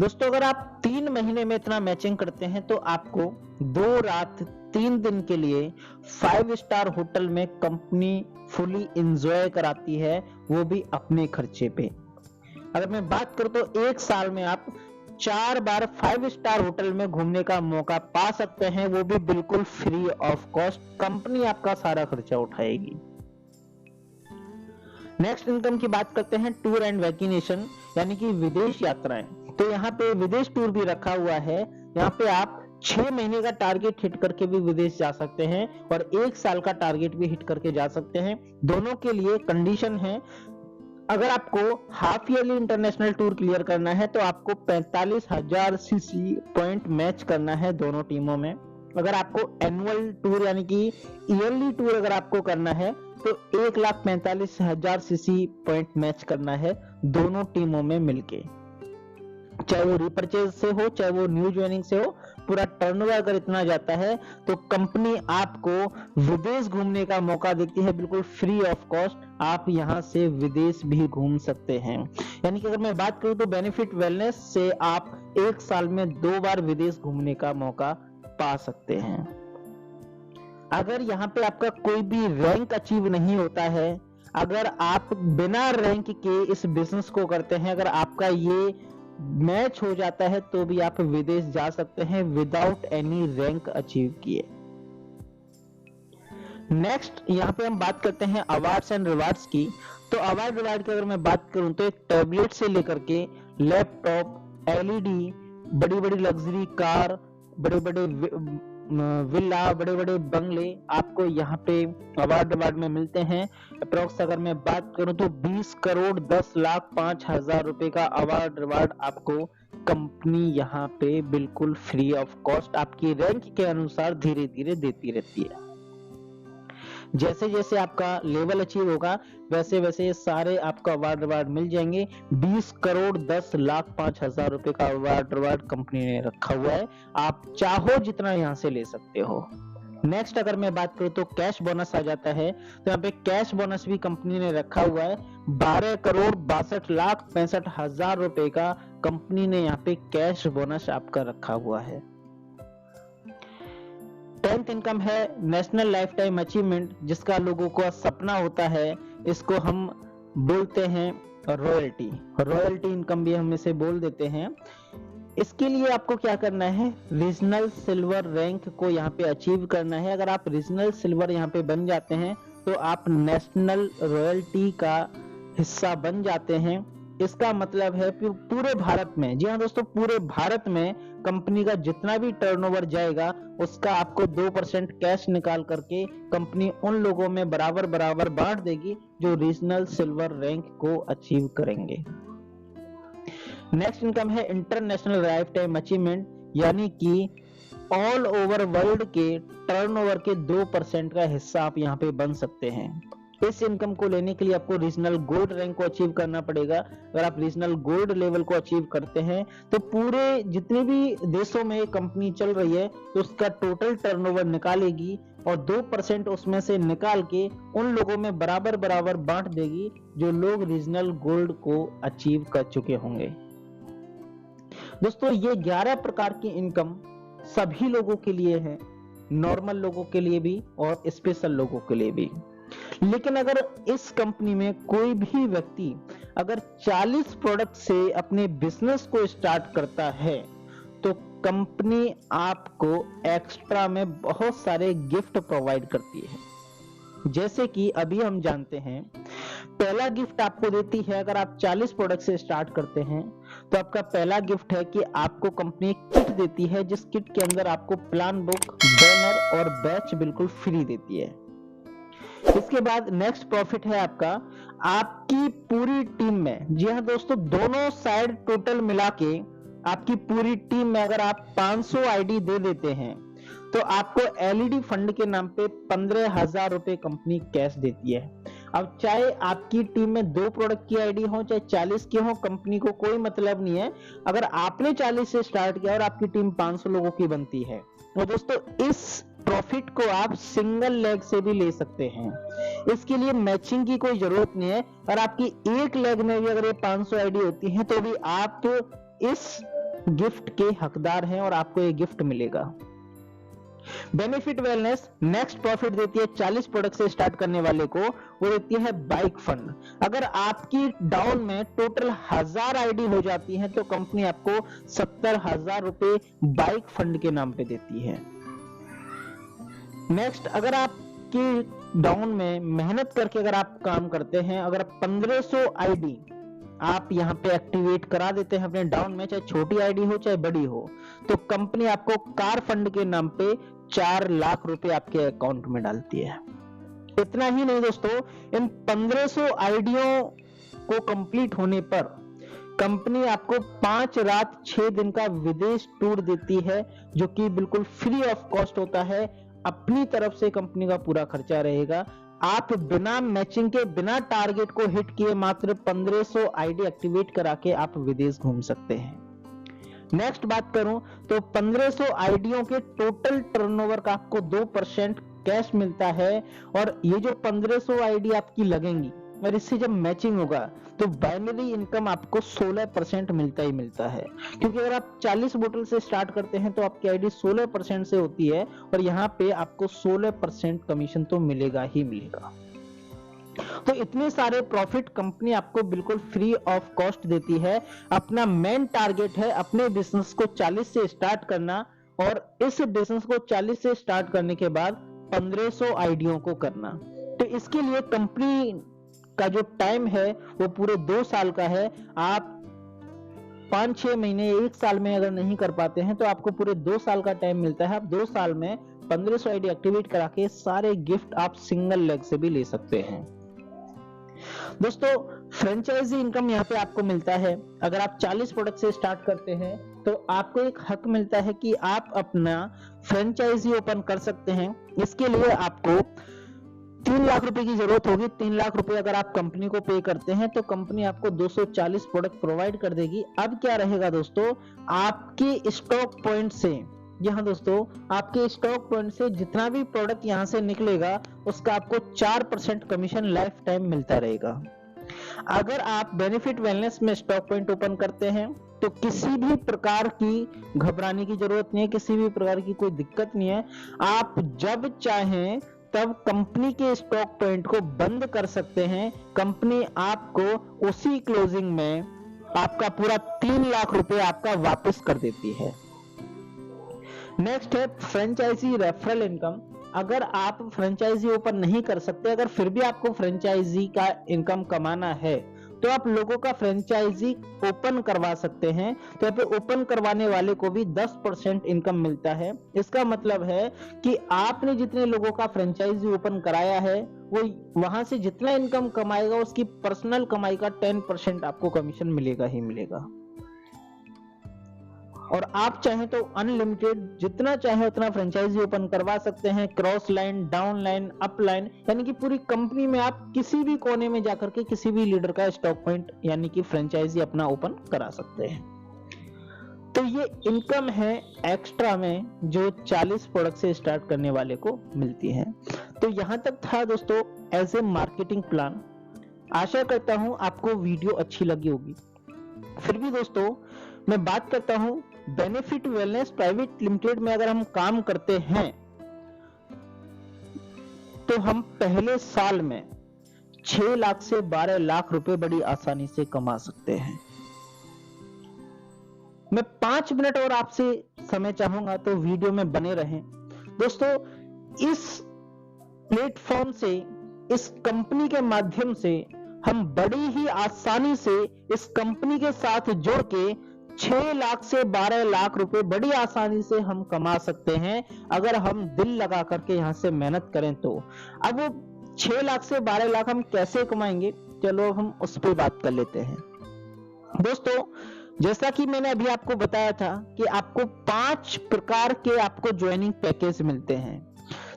दोस्तों, अगर आप 3 महीने में इतना मैचिंग करते हैं तो आपको 2 रात 3 दिन के लिए 5 स्टार होटल में कंपनी फुली एंजॉय कराती है, वो भी अपने खर्चे पे। अगर मैं बात करूं तो एक साल में आप 4 बार 5 स्टार होटल में घूमने का मौका पा सकते हैं, वो भी बिल्कुल फ्री ऑफ कॉस्ट, कंपनी आपका सारा खर्चा उठाएगी। नेक्स्ट इनकम की बात करते हैं टूर एंड वैकेशन, यानी कि विदेश यात्राएं। तो यहाँ पे विदेश टूर भी रखा हुआ है। यहाँ पे आप 6 महीने का टारगेट हिट करके भी विदेश जा सकते हैं और 1 साल का टारगेट भी हिट करके जा सकते हैं। दोनों के लिए कंडीशन है, अगर आपको half yearly international tour clear करना है तो आपको 45,000 सीसी पॉइंट मैच करना है दोनों टीमों में। अगर आपको एनुअल टूर यानी कि ईयरली टूर अगर आपको करना है तो 1,45,000 सीसी पॉइंट मैच करना है दोनों टीमों में मिलके, चाहे वो रिपर्चेज से हो चाहे वो न्यू ज्वाइनिंग से हो। पूरा टर्नओवर अगर इतना जाता है तो कंपनी आपको विदेश घूमने का मौका देती है, बिल्कुल फ्री ऑफ कॉस्ट। आप यहां से विदेश भी घूम सकते हैं। यानी कि अगर मैं बात करूं तो बेनिफिट वेलनेस से आप 1 साल में 2 बार विदेश घूमने का मौका पा सकते हैं। अगर यहाँ पे आपका कोई भी रैंक अचीव नहीं होता है, अगर आप बिना रैंक के इस बिजनेस को करते हैं, अगर आपका ये मैच हो जाता है तो भी आप विदेश जा सकते हैं विदाउट एनी रैंक अचीव किए। नेक्स्ट यहाँ पे हम बात करते हैं अवार्ड्स एंड रिवार्ड्स की। तो अवार्ड रिवार्ड की अगर मैं बात करूं तो एक टैबलेट से लेकर के लैपटॉप, एलईडी, बड़ी बड़ी लग्जरी कार, बड़े बड़े विला, बड़े बड़े बंगले आपको यहाँ पे अवार्ड रिवार्ड में मिलते हैं। अप्रोक्स अगर मैं बात करूं तो 20 करोड़ 10,05,000 रुपए का अवार्ड रिवार्ड आपको कंपनी यहाँ पे बिल्कुल फ्री ऑफ कॉस्ट आपकी रैंक के अनुसार धीरे धीरे देती रहती है। जैसे जैसे आपका लेवल अचीव होगा वैसे वैसे ये सारे आपको अवार्ड रिवार्ड मिल जाएंगे। 20 करोड़ 10,05,000 रुपए का अवार्ड रिवार्ड कंपनी ने रखा हुआ है, आप चाहो जितना यहाँ से ले सकते हो। नेक्स्ट अगर मैं बात करूं तो कैश बोनस आ जाता है। तो यहाँ पे कैश बोनस भी कंपनी ने रखा हुआ है। 12 करोड़ 62,65,000 रुपए का कंपनी ने यहाँ पे कैश बोनस आपका रखा हुआ है। 10th इनकम है नेशनल लाइफ टाइम अचीवमेंट, जिसका लोगों को सपना होता है, इसको हम बोलते हैं रॉयल्टी। रॉयल्टी इनकम भी हम इसे बोल देते हैं। इसके लिए आपको क्या करना है, रीजनल सिल्वर रैंक को यहाँ पे अचीव करना है। अगर आप रीजनल सिल्वर यहाँ पे बन जाते हैं तो आप नेशनल रॉयल्टी का हिस्सा बन जाते हैं। इसका मतलब है कि पूरे भारत में, जी हाँ दोस्तों, पूरे भारत में कंपनी का जितना भी टर्नओवर जाएगा उसका आपको 2% कैश निकाल करके कंपनी उन लोगों में बराबर बराबर बांट देगी जो रीजनल सिल्वर रैंक को अचीव करेंगे। नेक्स्ट इनकम है इंटरनेशनल लाइफ टाइम अचीवमेंट, यानी कि ऑल ओवर वर्ल्ड के टर्नओवर के 2% का हिस्सा आप यहाँ पे बन सकते हैं। इस इनकम को लेने के लिए आपको रीजनल गोल्ड रैंक को अचीव करना पड़ेगा। अगर आप रीजनल गोल्ड लेवल को अचीव करते हैं तो पूरे जितने भी देशों में कंपनी चल रही है तो उसका टोटल टर्नओवर निकालेगी और 2% उसमें से निकाल के उन लोगों में बराबर बराबर बांट देगी जो लोग रीजनल गोल्ड को अचीव कर चुके होंगे। दोस्तों ये 11 प्रकार की इनकम सभी लोगों के लिए है, नॉर्मल लोगों के लिए भी और स्पेशल लोगों के लिए भी। लेकिन अगर इस कंपनी में कोई भी व्यक्ति अगर 40 प्रोडक्ट से अपने बिजनेस को स्टार्ट करता है तो कंपनी आपको एक्स्ट्रा में बहुत सारे गिफ्ट प्रोवाइड करती है। जैसे कि अभी हम जानते हैं, पहला गिफ्ट आपको देती है, अगर आप 40 प्रोडक्ट से स्टार्ट करते हैं तो आपका पहला गिफ्ट है कि आपको कंपनी किट देती है, जिस किट के अंदर आपको प्लान बुक, बैनर और बैच बिल्कुल फ्री देती है। इसके बाद नेक्स्ट प्रॉफिट है आपकी पूरी टीम में, जी हाँ दोस्तों, दोनों साइड टोटल मिला के आपकी पूरी टीम में अगर आप 500 आईडी दे देते हैं तो आपको एलईडी फंड के नाम पे 15,000 रुपए कंपनी कैश देती है। अब चाहे आपकी टीम में 2 प्रोडक्ट की आईडी हो चाहे 40 की हो, कंपनी को कोई मतलब नहीं है। अगर आपने 40 से स्टार्ट किया और आपकी टीम 500 लोगों की बनती है तो दोस्तों इस प्रॉफिट को आप सिंगल लेग से भी ले सकते हैं। इसके लिए मैचिंग की कोई जरूरत नहीं है। और आपकी एक लेग में भी अगर ये 500 आईडी होती है तो भी आप तो इस गिफ्ट के हकदार हैं और आपको ये गिफ्ट मिलेगा। बेनिफिट वेलनेस नेक्स्ट प्रॉफिट देती है 40 प्रोडक्ट से स्टार्ट करने वाले को, वो देती है बाइक फंड। अगर आपकी डाउन में टोटल 1000 आईडी हो जाती है तो कंपनी आपको 70,000 रुपए बाइक फंड के नाम पे देती है। नेक्स्ट, अगर आपकी डाउन में मेहनत करके अगर आप काम करते हैं, अगर 1500 आईडी आप यहाँ पे एक्टिवेट करा देते हैं अपने डाउन में, चाहे छोटी आईडी हो चाहे बड़ी हो, तो कंपनी आपको कार फंड के नाम पे 4 लाख रुपए आपके अकाउंट में डालती है। इतना ही नहीं दोस्तों, इन 1500 आईडियों को कंप्लीट होने पर कंपनी आपको 5 रात 6 दिन का विदेश टूर देती है, जो कि बिल्कुल फ्री ऑफ कॉस्ट होता है। अपनी तरफ से कंपनी का पूरा खर्चा रहेगा। आप बिना मैचिंग के, बिना टारगेट को हिट किए मात्र 1500 आईडी एक्टिवेट करा के आप विदेश घूम सकते हैं। नेक्स्ट बात करूं तो 1500 आईडियों के टोटल टर्नओवर का आपको 2% कैश मिलता है, और ये जो 1500 आईडी आपकी लगेंगी और इससे जब मैचिंग होगा तो बाइनरी इनकम आपको 16% मिलता ही मिलता है। क्योंकि अगर आप 40 बोतल से स्टार्ट करते हैं तो आपकी आईडी 16% से होती है, और यहाँ पे आपको 16% कमीशन तो मिलेगा ही मिलेगा। तो इतने सारे प्रॉफिट कंपनी आपको बिल्कुल फ्री ऑफ कॉस्ट देती है। अपना मेन टारगेट है अपने बिजनेस को 40 से स्टार्ट करना, और इस बिजनेस को 40 से स्टार्ट करने के बाद 1500 आईडियों को करना। तो इसके लिए कंपनी का जो टाइम है वो पूरे 2 साल का है। आप 5-6 महीने 1 साल में अगर नहीं कर पाते हैं तो आपको पूरे 2 साल का टाइम मिलता है। आप 2 साल में 1500 आईडी एक्टिवेट करा के सारे गिफ्ट आप सिंगल लेग से भी ले सकते हैं। दोस्तों, फ्रेंचाइजी इनकम यहाँ पे आपको मिलता है। अगर आप 40 प्रोडक्ट से स्टार्ट करते हैं तो आपको एक हक मिलता है कि आप अपना फ्रेंचाइजी ओपन कर सकते हैं। इसके लिए आपको 3 लाख रुपए की जरूरत होगी। 3 लाख रुपए अगर आप कंपनी को पे करते हैं तो कंपनी आपको 240 प्रोडक्ट प्रोवाइड कर देगी। अब क्या रहेगा दोस्तों, आपके स्टॉक पॉइंट से, यहाँ दोस्तों आपके स्टॉक पॉइंट से जितना भी प्रोडक्ट यहाँ से निकलेगा उसका आपको 4% कमीशन लाइफ टाइम मिलता रहेगा। अगर आप बेनिफिट वेलनेस में स्टॉक पॉइंट ओपन करते हैं तो किसी भी प्रकार की घबराने की जरूरत नहीं है, किसी भी प्रकार की कोई दिक्कत नहीं है। आप जब चाहें तब कंपनी के स्टॉक पॉइंट को बंद कर सकते हैं। कंपनी आपको उसी क्लोजिंग में आपका पूरा 3 लाख रुपए आपका वापस कर देती है। नेक्स्ट है फ्रेंचाइजी रेफरल इनकम। अगर आप फ्रेंचाइजी ओपन नहीं कर सकते, अगर फिर भी आपको फ्रेंचाइजी का इनकम कमाना है तो आप लोगों का फ्रेंचाइजी ओपन करवा सकते हैं। तो यहाँ पे ओपन करवाने वाले को भी 10% इनकम मिलता है। इसका मतलब है कि आपने जितने लोगों का फ्रेंचाइजी ओपन कराया है वो वहां से जितना इनकम कमाएगा उसकी पर्सनल कमाई का 10% आपको कमीशन मिलेगा ही मिलेगा। और आप चाहें तो अनलिमिटेड जितना चाहे उतना फ्रेंचाइजी ओपन करवा सकते हैं। Cross line, down line, up line, यानी कि पूरी कंपनी में आप किसी भी कोने में जाकर के किसी भी लीडर का स्टॉक पॉइंट यानी कि फ्रेंचाइजी अपना ओपन करा सकते हैं। तो ये इनकम है एक्स्ट्रा में जो 40 प्रोडक्ट से स्टार्ट करने वाले को मिलती है। तो यहां तक था दोस्तों एज ए मार्केटिंग प्लान। आशा करता हूं आपको वीडियो अच्छी लगी होगी। फिर भी दोस्तों मैं बात करता हूं बेनिफिट वेलनेस प्राइवेट लिमिटेड में अगर हम काम करते हैं तो हम पहले साल में 6 लाख से 12 लाख रुपए बड़ी आसानी से कमा सकते हैं। मैं 5 मिनट और आपसे समय चाहूंगा तो वीडियो में बने रहें। दोस्तों, इस प्लेटफॉर्म से, इस कंपनी के माध्यम से हम बड़ी ही आसानी से इस कंपनी के साथ जुड़ के 6 लाख से 12 लाख रुपए बड़ी आसानी से हम कमा सकते हैं अगर हम दिल लगा करके यहां से मेहनत करें तो। अब वो 6 लाख से 12 लाख हम कैसे कमाएंगे, चलो हम उस पर बात कर लेते हैं। दोस्तों, जैसा कि मैंने अभी आपको बताया था कि आपको 5 प्रकार के आपको ज्वाइनिंग पैकेज मिलते हैं।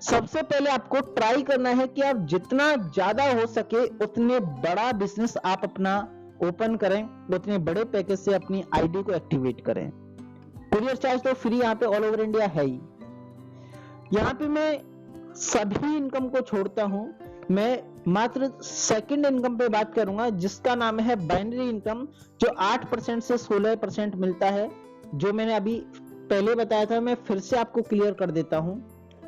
सबसे पहले आपको ट्राई करना है कि आप जितना ज्यादा हो सके उतने बड़ा बिजनेस आप अपना ओपन करें, उतने बड़े पैकेज से अपनी आईडी को एक्टिवेट करें। कुरियर चार्ज तो फ्री यहाँ पे ऑल ओवर इंडिया है ही। यहाँ पे मैं सभी इनकम को छोड़ता हूं, मैं मात्र सेकंड इनकम पे बात करूंगा जिसका नाम है बाइनरी इनकम, जो 8% से 16% मिलता है। जो मैंने अभी पहले बताया था मैं फिर से आपको क्लियर कर देता हूं।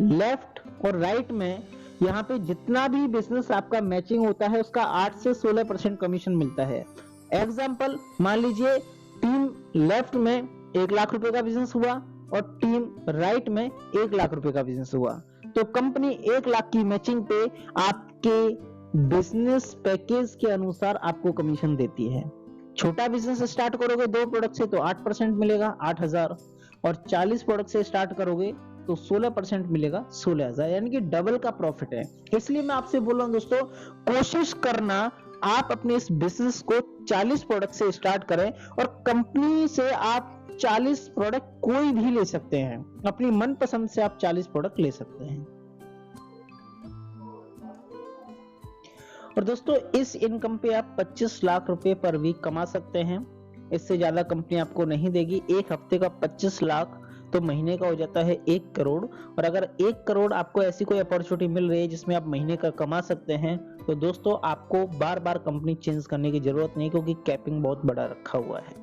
लेफ्ट और राइट में यहाँ पे जितना भी बिजनेस आपका मैचिंग होता है उसका 8 से 16% कमीशन मिलता है। एग्जाम्पल मान लीजिए टीम लेफ्ट में 1 लाख रुपए का बिजनेस हुआ और टीम राइट में 1 लाख रुपए का बिजनेस हुआ, तो कंपनी 1 लाख की मैचिंग पे आपके बिजनेस पैकेज के अनुसार आपको कमीशन देती है। छोटा बिजनेस स्टार्ट करोगे 2 प्रोडक्ट से तो 8% मिलेगा 8,000, और 40 प्रोडक्ट से स्टार्ट करोगे तो 16% मिलेगा 16,000, यानी कि डबल का प्रॉफिट है। इसलिए मैं आपसे बोल रहा हूं दोस्तों, कोशिश करना आप अपने इस बिजनेस को 40 प्रोडक्ट से स्टार्ट करें, और कंपनी से आप 40 प्रोडक्ट कोई भी ले सकते हैं, अपनी मनपसंद से आप 40 प्रोडक्ट ले सकते हैं। और दोस्तों इस इनकम पे आप 25 लाख रुपए पर वीक कमा सकते हैं। इससे ज्यादा कंपनी आपको नहीं देगी। एक हफ्ते का 25 लाख तो महीने का हो जाता है 1 करोड़। और अगर 1 करोड़ आपको ऐसी कोई अपॉर्चुनिटी मिल रही है जिसमें आप महीने का कमा सकते हैं, तो दोस्तों आपको बार बार कंपनी चेंज करने की जरूरत नहीं, क्योंकि कैपिंग बहुत बड़ा रखा हुआ है।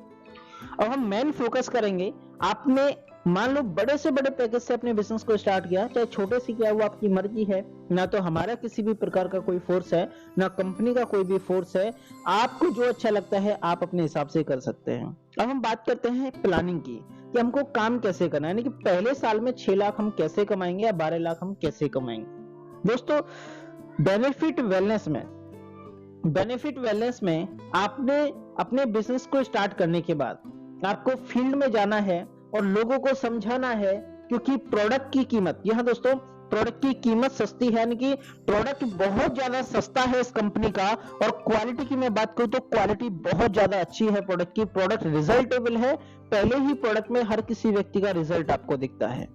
अब हम मेन फोकस करेंगे, आपने मान लो बड़े से बड़े पैकेज से अपने बिजनेस को स्टार्ट किया, चाहे छोटे से किया, वो आपकी मर्जी है। ना तो हमारा किसी भी प्रकार का कोई फोर्स है, ना कंपनी का कोई भी फोर्स है। आपको जो अच्छा लगता है आप अपने हिसाब से कर सकते हैं। अब हम बात करते हैं प्लानिंग की, कि हमको काम कैसे करना है, यानी कि पहले साल में 6 लाख हम कैसे कमाएंगे या 12 लाख हम कैसे कमाएंगे। दोस्तों बेनिफिट वेलनेस में आपने अपने बिजनेस को स्टार्ट करने के बाद आपको फील्ड में जाना है और लोगों को समझाना है, क्योंकि प्रोडक्ट की कीमत, यहाँ दोस्तों प्रोडक्ट की कीमत सस्ती है, यानी कि प्रोडक्ट बहुत ज्यादा सस्ता है इस कंपनी का। और क्वालिटी की मैं बात करूं तो क्वालिटी बहुत ज्यादा अच्छी है प्रोडक्ट की। प्रोडक्ट रिजल्टेबल है, पहले ही प्रोडक्ट में हर किसी व्यक्ति का रिजल्ट आपको दिखता है।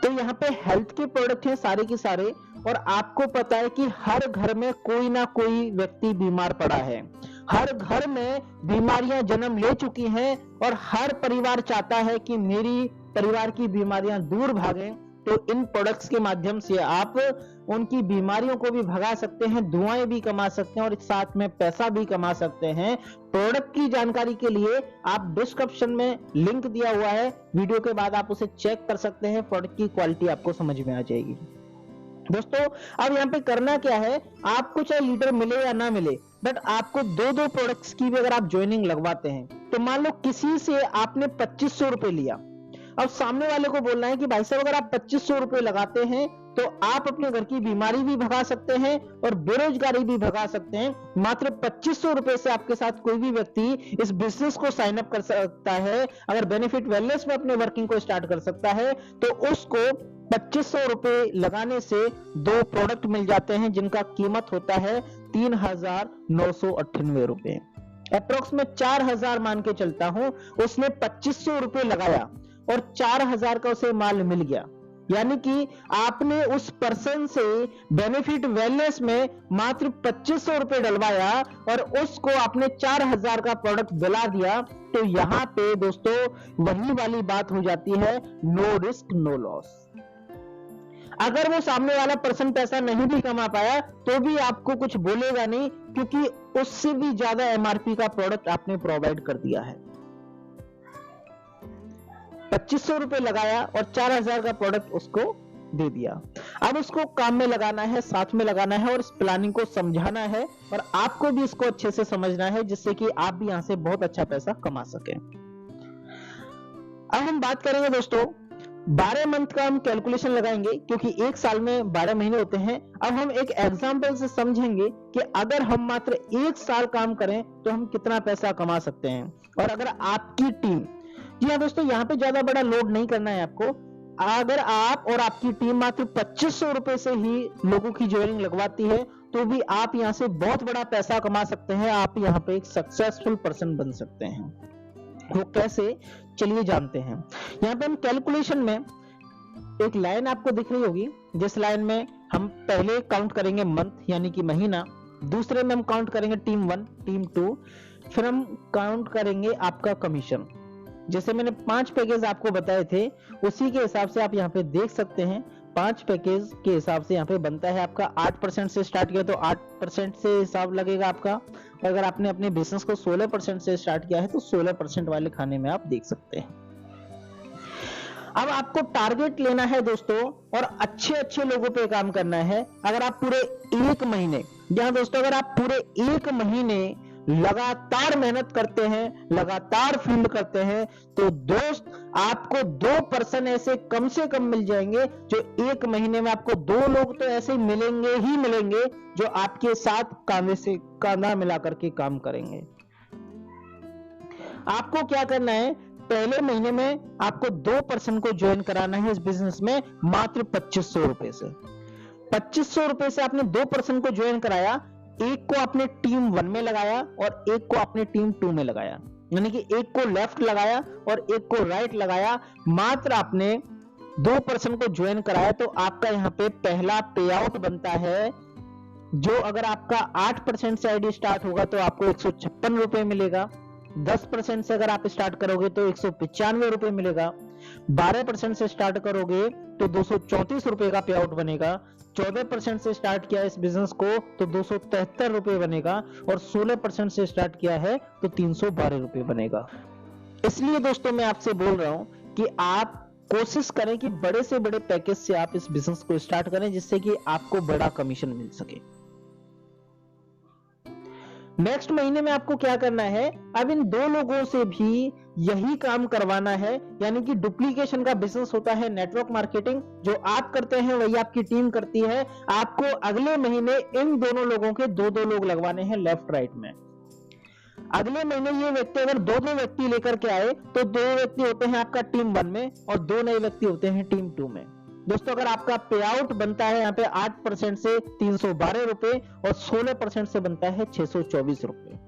तो यहाँ पे हेल्थ के प्रोडक्ट हैं सारे के सारे, और आपको पता है कि हर घर में कोई ना कोई व्यक्ति बीमार पड़ा है, हर घर में बीमारियां जन्म ले चुकी हैं, और हर परिवार चाहता है कि मेरी परिवार की बीमारियां दूर भागें। तो इन प्रोडक्ट्स के माध्यम से आप उनकी बीमारियों को भी भगा सकते हैं, दुआएं भी कमा सकते हैं, और साथ में पैसा भी कमा सकते हैं। प्रोडक्ट की जानकारी के लिए आप डिस्क्रिप्शन में लिंक दिया हुआ है, वीडियो के बाद आप उसे चेक कर सकते हैं, प्रोडक्ट की क्वालिटी आपको समझ में आ जाएगी। दोस्तों अब यहाँ पे करना क्या है, आपको चाहे लीडर मिले या ना मिले, बट आपको 2-2 प्रोडक्ट्स की भी अगर आप ज्वाइनिंग लगवाते हैं, तो मान लो किसी से आपने 2500 रुपए लिया, अब सामने वाले को बोलना है कि भाई साहब अगर आप 2500 रुपए लगाते हैं तो आप अपने घर की बीमारी भी भगा सकते हैं और बेरोजगारी भी भगा सकते हैं। मात्र 2500 रुपए से आपके साथ कोई भी व्यक्ति इस बिजनेस को साइन अप कर सकता है। अगर बेनिफिट वेलनेस में अपने वर्किंग को स्टार्ट कर सकता है तो उसको 2500 रुपए लगाने से 2 प्रोडक्ट मिल जाते हैं, जिनका कीमत होता है 3,998 रुपए। अप्रोक्स में 4,000 मान के चलता हूं, उसने 2500 रुपए लगाया और 4,000 का उसे माल मिल गया, यानी कि आपने उस पर्सन से बेनिफिट वेलनेस में मात्र 2500 रुपए डलवाया और उसको आपने 4,000 का प्रोडक्ट दिला दिया। तो यहां पे दोस्तों वही वाली बात हो जाती है, नो रिस्क नो लॉस। अगर वो सामने वाला पर्सन पैसा नहीं भी कमा पाया तो भी आपको कुछ बोलेगा नहीं, क्योंकि उससे भी ज्यादा एमआरपी का प्रोडक्ट आपने प्रोवाइड कर दिया है। 2500 रुपए लगाया और 4,000 का प्रोडक्ट उसको दे दिया। अब उसको काम में लगाना है, साथ में लगाना है और इस प्लानिंग को समझाना है, और आपको भी इसको अच्छे से समझना है, जिससे कि आप भी यहां से बहुत अच्छा पैसा कमा सकें। अब हम बात करेंगे दोस्तों 12 मंथ का हम कैलकुलेशन लगाएंगे, क्योंकि एक साल में 12 महीने होते हैं। अब हम एक एग्जांपल से समझेंगे कि अगर हम मात्र 1 साल काम करें तो हम कितना पैसा कमा सकते हैं। और अगर आपकी टीम, जी हाँ दोस्तों, यहाँ पे ज्यादा बड़ा लोड नहीं करना है आपको। अगर आप और आपकी टीम मात्र 2500 रुपए से ही लोगों की ज्वाइनिंग लगवाती है तो भी आप यहाँ से बहुत बड़ा पैसा कमा सकते हैं। आप यहाँ पे एक सक्सेसफुल पर्सन बन सकते हैं। वो कैसे, चलिए जानते हैं। यहाँ पे हम कैलकुलेशन में एक लाइन आपको दिख रही होगी, जिस लाइन में हम पहले काउंट करेंगे मंथ यानी कि महीना, दूसरे में हम काउंट करेंगे टीम 1, टीम 2, फिर हम काउंट करेंगे आपका कमीशन। जैसे मैंने 5 पैकेज आपको बताए थे, उसी के हिसाब से आप यहाँ पे देख सकते हैं। 5 पैकेज के हिसाब से यहाँ पे बनता है आपका 8% से स्टार्ट किया तो 8% से हिसाब लगेगा आपका, और अगर आपने अपने बिजनेस को 16% से स्टार्ट किया है तो 16% वाले खाने में आप देख सकते हैं। अब आपको टारगेट लेना है दोस्तों, और अच्छे लोगों पे काम करना है। अगर आप पूरे 1 महीने, जहां दोस्तों अगर आप पूरे 1 महीने लगातार मेहनत करते हैं, लगातार फील्ड करते हैं, तो दोस्त आपको 2 पर्सन ऐसे कम से कम मिल जाएंगे जो 1 महीने में आपको 2 लोग तो ऐसे मिलेंगे ही मिलेंगे जो आपके साथ कांधे से कांधा मिला करके काम करेंगे। आपको क्या करना है, पहले महीने में आपको 2% को ज्वाइन कराना है इस बिजनेस में मात्र 2500 रुपए से। 2500 रुपए से आपने 2% को ज्वाइन कराया, एक को आपने टीम 1 में लगाया और एक को आपने टीम 2 में लगाया, यानी कि एक को लेफ्ट लगाया और एक को राइट लगाया। मात्र आपने 2% को ज्वाइन कराया तो आपका यहाँ पे पहला पे आउट बनता है, जो अगर आपका 8% से आईडी स्टार्ट होगा तो आपको 156 रुपए मिलेगा। 10% से अगर आप स्टार्ट करोगे तो 195 रुपए मिलेगा। 12% से स्टार्ट करोगे तो 234 रुपए का पे आउट बनेगा। 14% से स्टार्ट किया इस बिजनेस को तो 273 रुपए बनेगा और 16% से स्टार्ट किया है तो 312 रुपए बनेगा। इसलिए दोस्तों मैं आपसे बोल रहा हूं कि आप कोशिश करें कि बड़े से बड़े पैकेज से आप इस बिजनेस को स्टार्ट करें, जिससे कि आपको बड़ा कमीशन मिल सके। नेक्स्ट महीने में आपको क्या करना है, अब इन 2 लोगों से भी यही काम करवाना है, यानी कि डुप्लीकेशन का बिजनेस होता है नेटवर्क मार्केटिंग, जो आप करते हैं वही आपकी टीम करती है। आपको अगले महीने इन दोनों लोगों के 2-2 लोग लगवाने हैं लेफ्ट राइट में। अगले महीने ये व्यक्ति अगर 2-2 व्यक्ति लेकर के आए तो 2 व्यक्ति होते हैं आपका टीम 1 में और 2 नए व्यक्ति होते हैं टीम 2 में। दोस्तों अगर आपका पे आउट बनता है यहाँ पे 8% से 312 रुपए और 16% से बनता है 624 रुपए।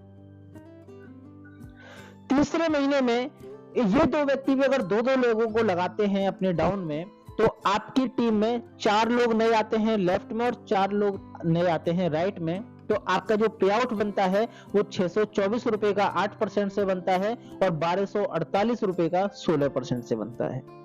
तीसरे महीने में ये 2 व्यक्ति भी अगर 2-2 लोगों को लगाते हैं अपने डाउन में तो आपकी टीम में 4 लोग नए आते हैं लेफ्ट में और 4 लोग नए आते हैं राइट में। तो आपका जो पे आउट बनता है वो 624 रुपए का 8% से बनता है और 1248 रुपए का 16% से बनता है।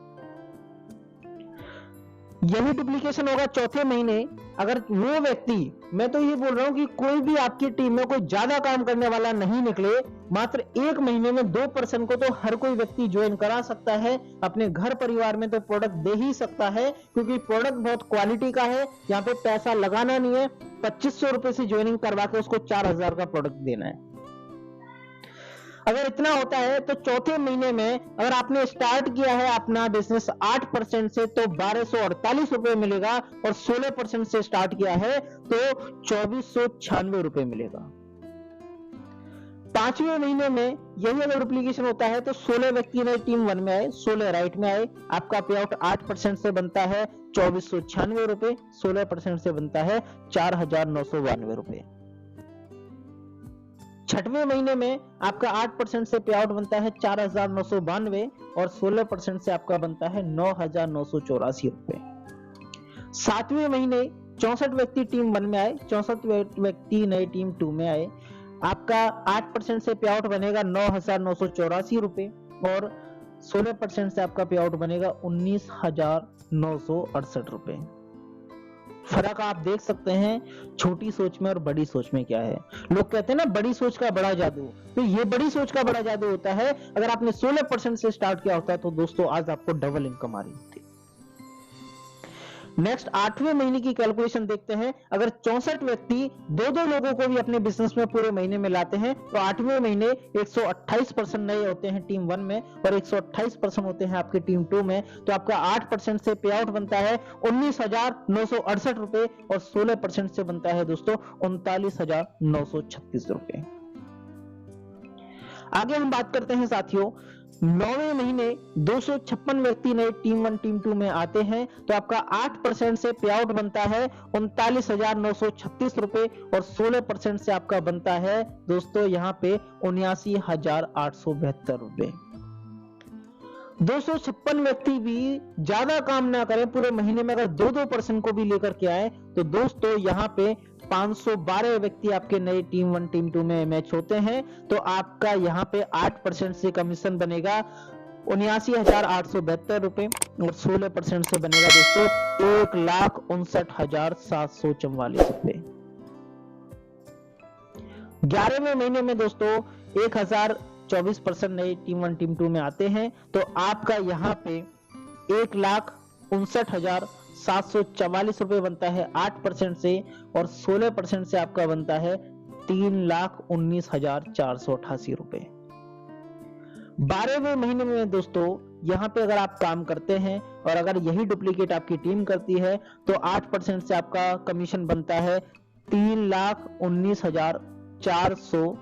यही डुप्लीकेशन होगा चौथे महीने। अगर वो व्यक्ति, मैं तो ये बोल रहा हूं कि कोई भी आपकी टीम में कोई ज्यादा काम करने वाला नहीं निकले, मात्र 1 महीने में 2% को तो हर कोई व्यक्ति ज्वाइन करा सकता है। अपने घर परिवार में तो प्रोडक्ट दे ही सकता है, क्योंकि प्रोडक्ट बहुत क्वालिटी का है। यहाँ पे पैसा लगाना नहीं है, 2500 रुपए से ज्वाइनिंग करवा के उसको 4000 का प्रोडक्ट देना है। अगर इतना होता है तो चौथे महीने में अगर आपने स्टार्ट किया है अपना बिजनेस 8% से तो 1248 रुपए मिलेगा और 16% से स्टार्ट किया है तो 2496 रुपए मिलेगा। 5वें महीने में यही अगर डुप्लीकेशन होता है तो 16 व्यक्ति नए टीम 1 में आए, 16 राइट में आए, आपका पे आउट 8% से बनता है 2496 रुपए, 16% से बनता है 4992 रुपए। 6वें महीने में आपका 8% से पे आउट बनता है 4992 और 16% से आपका बनता है 9984 रुपए। 7वें महीने 64 व्यक्ति टीम 1 में आए, 64 व्यक्ति नए टीम 2 में आए, आपका 8% से पे आउट बनेगा 9984 रुपए और 16% से आपका पे आउट बनेगा 19968 रुपए। फर्क आप देख सकते हैं छोटी सोच में और बड़ी सोच में क्या है। लोग कहते हैं ना बड़ी सोच का बड़ा जादू, तो ये बड़ी सोच का बड़ा जादू होता है। अगर आपने 16% से स्टार्ट किया होता तो दोस्तों आज आपको डबल इनकम आ रही होती। नेक्स्ट 8वें महीने की कैलकुलेशन देखते हैं। अगर 64 व्यक्ति 2-2 लोगों को भी अपने बिजनेस में पूरे महीने में लाते हैं तो 8वें महीने 128% नए होते हैं टीम 1 में और 128% होते हैं आपकी टीम 2 में। तो आपका 8% से पे आउट बनता है 19,968 रुपए और 16% से बनता है दोस्तों 39,936 रुपए। आगे हम बात करते हैं साथियों, 9वें महीने 256 व्यक्ति नए टीम 1 टीम 2 में आते हैं तो आपका 8% से पे आउट बनता है 39,936 रुपए और 16% से आपका बनता है दोस्तों यहाँ पे 79,872 रुपए। 256 व्यक्ति भी ज्यादा काम ना करें, पूरे महीने में अगर 2-2% को भी लेकर के आए तो दोस्तों यहाँ पे 512 व्यक्ति आपके नए टीम 1 टीम 2 में मैच होते हैं तो आपका यहाँ पे 8% से कमीशन बनेगा 79,872 रुपए और 16% से बनेगा दोस्तों 1,59,744 रुपए। 11वें महीने में दोस्तों 1,024% नए टीम 1 टीम 2 में आते हैं तो आपका यहाँ पे 1,59,744 रुपए बनता है 8% से और 16% से आपका बनता है 3,19,488 रुपए। 12वें महीने में दोस्तों यहाँ पे अगर आप काम करते हैं और अगर यही डुप्लीकेट आपकी टीम करती है तो 8% से आपका कमीशन बनता है 3,19,400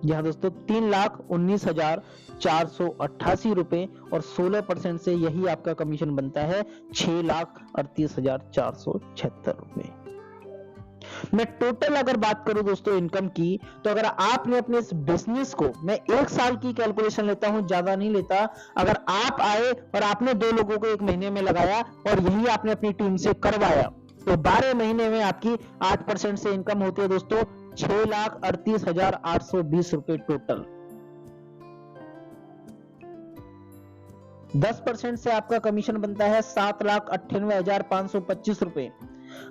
यहाँ दोस्तों 3,19,488 रुपए और 16% से यही आपका कमीशन बनता है 6,38,476 रुपए। मैं टोटल अगर बात करूं दोस्तों इनकम की, तो अगर आपने अपने इस बिजनेस को, मैं 1 साल की कैलकुलेशन लेता हूं, ज्यादा नहीं लेता, अगर आप आए और आपने 2 लोगों को 1 महीने में लगाया और यही आपने अपनी टीम से करवाया, तो 12 महीने में आपकी 8% से इनकम होती है दोस्तों 6,38,820 रुपए टोटल। 10% से आपका कमीशन बनता है 7,98,525 रुपए।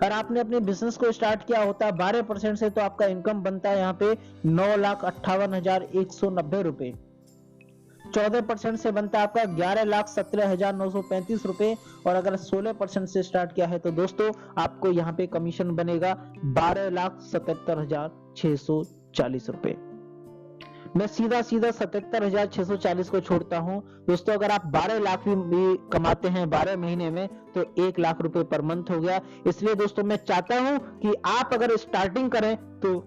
और आपने अपने बिजनेस को स्टार्ट किया होता है 12% से, तो आपका इनकम बनता है यहाँ पे 9,58,190 रुपए। 14% से बनता है आपका 11,17,935 रुपए। और अगर 16% से स्टार्ट किया है तो दोस्तों आपको यहाँ पे कमीशन बनेगा 12,77,640 रुपए। मैं सीधा 77,640 को छोड़ता हूं दोस्तों। अगर आप 12 लाख भी कमाते हैं 12 महीने में, तो 1 लाख रुपए पर मंथ हो गया। इसलिए दोस्तों मैं चाहता हूं कि आप अगर स्टार्टिंग करें तो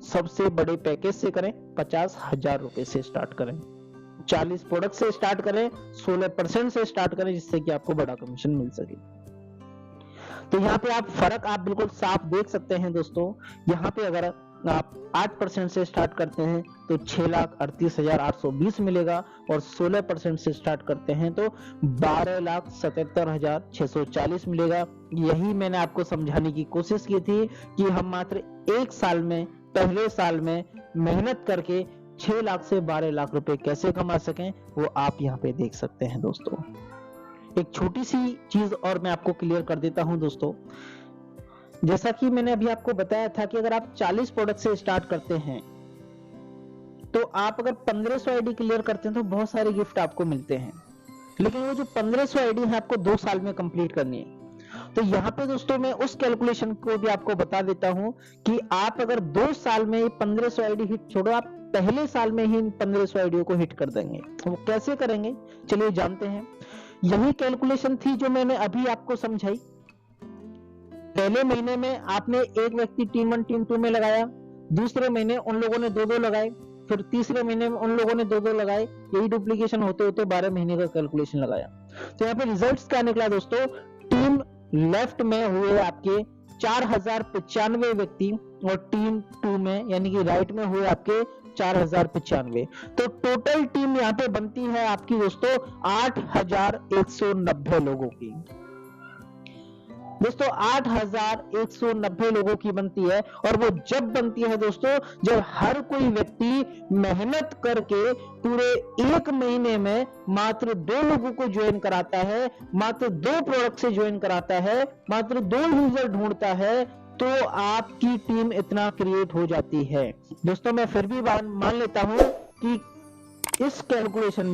सबसे बड़े पैकेज से करें, 50,000 रुपए से स्टार्ट करें, 40 प्रोडक्ट से स्टार्ट करें, 16% से स्टार्ट करें, जिससे कि आपको बड़ा कमीशन मिल सके। तो यहाँ पे आप फर्क आप बिल्कुल साफ देख सकते हैं दोस्तों। यहाँ पे अगर आप 8% से स्टार्ट करते हैं तो 6,38,820 मिलेगा, और 16% से स्टार्ट करते हैं तो 12,77,640 मिलेगा। यही मैंने आपको समझाने की कोशिश की थी कि हम मात्र 1 साल में, पहले साल में मेहनत करके 6 लाख से 12 लाख रुपए कैसे कमा सकें, वो आप यहाँ पे देख सकते हैं दोस्तों। एक छोटी सी चीज और मैं आपको क्लियर कर देता हूं दोस्तों। जैसा कि मैंने अभी आपको बताया था कि अगर आप 40 प्रोडक्ट से स्टार्ट करते हैं तो आप अगर 1500 आईडी क्लियर करते हैं तो बहुत सारे गिफ्ट आपको मिलते हैं, लेकिन वो जो 1500 आईडी है आपको 2 साल में कंप्लीट करनी है। तो यहाँ पे दोस्तों मैं उस कैलकुलेशन को भी आपको बता देता हूं कि आप अगर 2 साल में 1500 आईडी हिट, छोड़ो, आप पहले साल में ही 1500 आईडियो को हिट कर देंगे। वो कैसे करेंगे, चलिए जानते हैं। यही कैलकुलेशन थी जो मैंने अभी आपको समझाई। पहले महीने में आपने एक व्यक्ति टीम 1 टीम 2 में लगाया, दूसरे महीने उन लोगों ने 2-2 लगाए, फिर तीसरे महीने में उन लोगों ने 2-2 लगाए। यही डुप्लीकेशन होते होते 12 महीने का कैलकुलेशन लगाया। तो यहाँ पे रिजल्ट्स क्या निकला दोस्तों। टीम लेफ्ट में हुए आपके 4,095 व्यक्ति और टीम 2 में यानी कि राइट में हुए आपके 4,095। तो टोटल टीम यहाँ पे बनती है आपकी दोस्तों 8,190 लोगों की। दोस्तों 8,190 लोगों की बनती है, और वो जब बनती है दोस्तों जब हर कोई व्यक्ति मेहनत करके पूरे 1 महीने में मात्र 2 लोगों को ज्वाइन कराता है, मात्र 2 प्रोडक्ट से ज्वाइन कराता है, मात्र 2 यूजर ढूंढता है, तो आपकी टीम इतना क्रिएट हो जाती है। दोस्तों मैं फिर भी मान लेता हूं कि इस कैलकुलेशन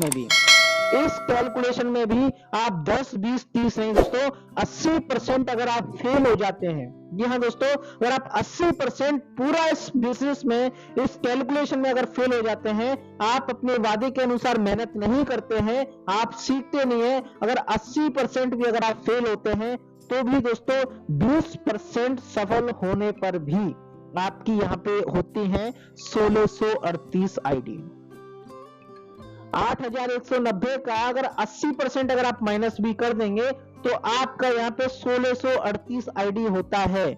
में भी आप 10, 20, 30 नहीं दोस्तों 80% अगर आप फेल हो जाते हैं। जी हाँ दोस्तों, अगर आप 80% पूरा इस बिजनेस में, इस कैलकुलेशन में अगर फेल हो जाते हैं, आप अपने वादे के अनुसार मेहनत नहीं करते हैं, आप सीखते नहीं है, अगर 80% भी अगर आप फेल होते हैं तो भी दोस्तों 20% सफल होने पर भी आपकी यहाँ पे होती हैं 1638 आईडी। 8,190 का अगर 80% अगर आप माइनस भी कर देंगे तो आपका यहाँ पे 1638 आईडी होता है।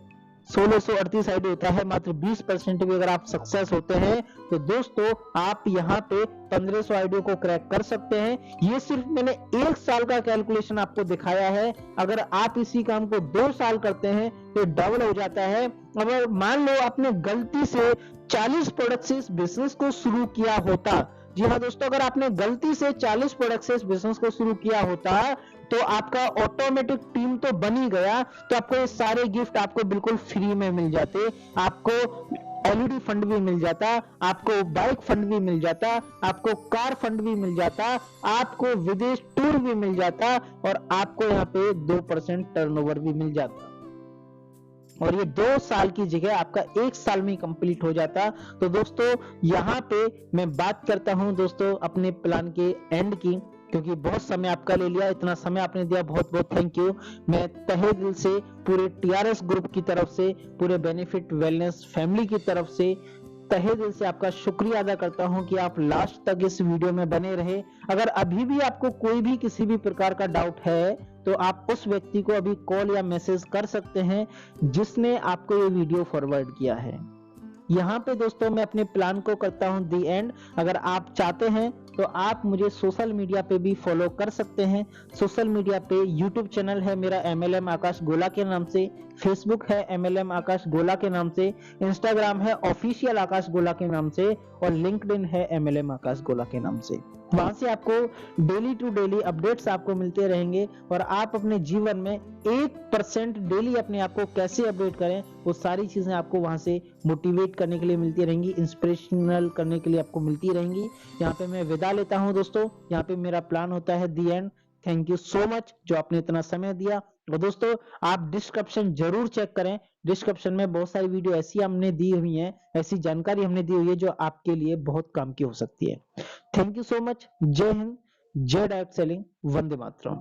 1638 आईडी होता है। मात्र 20% भी अगर आप सक्सेस होते हैं तो दोस्तों आप यहाँ पे 1500 आईडी को क्रैक कर सकते हैं। ये सिर्फ मैंने 1 साल का कैलकुलेशन आपको दिखाया है। अगर आप इसी काम को 2 साल करते हैं तो डबल हो जाता है। अगर मान लो आपने गलती से 40 प्रोडक्ट से इस बिजनेस को शुरू किया होता, जी हाँ दोस्तों, अगर आपने गलती से 40 प्रोडक्ट से इस बिजनेस को शुरू किया होता तो आपका ऑटोमेटिक टीम तो बन ही गया, तो आपको ये सारे गिफ्ट आपको बिल्कुल फ्री में मिल जाते। आपको एलईडी फंड भी मिल जाता, आपको बाइक फंड भी मिल जाता, आपको कार फंड भी मिल जाता, आपको विदेश टूर भी मिल जाता, और आपको यहाँ पे 2% टर्नओवर भी मिल जाता। और ये 2 साल की जगह आपका 1 साल में कंप्लीट हो जाता। तो दोस्तों यहाँ पे मैं बात करता हूं दोस्तों अपने प्लान के एंड की, क्योंकि बहुत समय आपका ले लिया। इतना समय आपने दिया, बहुत बहुत थैंक यू। मैं तहे दिल से पूरे टीआरएस ग्रुप की तरफ से, पूरे बेनिफिट वेलनेस फैमिली की तरफ से तहे दिल से आपका शुक्रिया अदा करता हूं कि आप लास्ट तक इस वीडियो में बने रहे। अगर अभी भी आपको कोई भी किसी भी प्रकार का डाउट है तो आप उस व्यक्ति को अभी कॉल या मैसेज कर सकते हैं जिसने आपको ये वीडियो फॉरवर्ड किया है। यहाँ पे दोस्तों मैं अपने प्लान को करता हूँ दी एंड। अगर आप चाहते हैं तो आप मुझे सोशल मीडिया पे भी फॉलो कर सकते हैं। सोशल मीडिया पे यूट्यूब चैनल है मेरा MLM आकाश गोला के नाम से, फेसबुक है MLM आकाश गोला के नाम से, इंस्टाग्राम है ऑफिशियल आकाश गोला के नाम से और लिंक्डइन है MLM आकाश गोला के नाम से। वहां से आपको डेली टू डेली अपडेट्स आपको मिलते रहेंगे और आप अपने जीवन में 1% डेली अपने आप को कैसे अपडेट करें वो सारी चीजें आपको वहां से मोटिवेट करने के लिए मिलती रहेंगी, इंस्पिरेशनल करने के लिए आपको मिलती रहेंगी। यहाँ पे मैं विदा लेता हूँ दोस्तों। यहाँ पे मेरा प्लान होता है the end. Thank you so much जो आपने इतना समय दिया। और दोस्तों आप डिस्क्रिप्शन जरूर चेक करें। डिस्क्रिप्शन में बहुत सारी वीडियो ऐसी हमने दी हुई है, ऐसी जानकारी हमने दी हुई है जो आपके लिए बहुत काम की हो सकती है। Thank you so much. जय हिंद, जय डायरेक्ट सेलिंग, वंदे मातरम।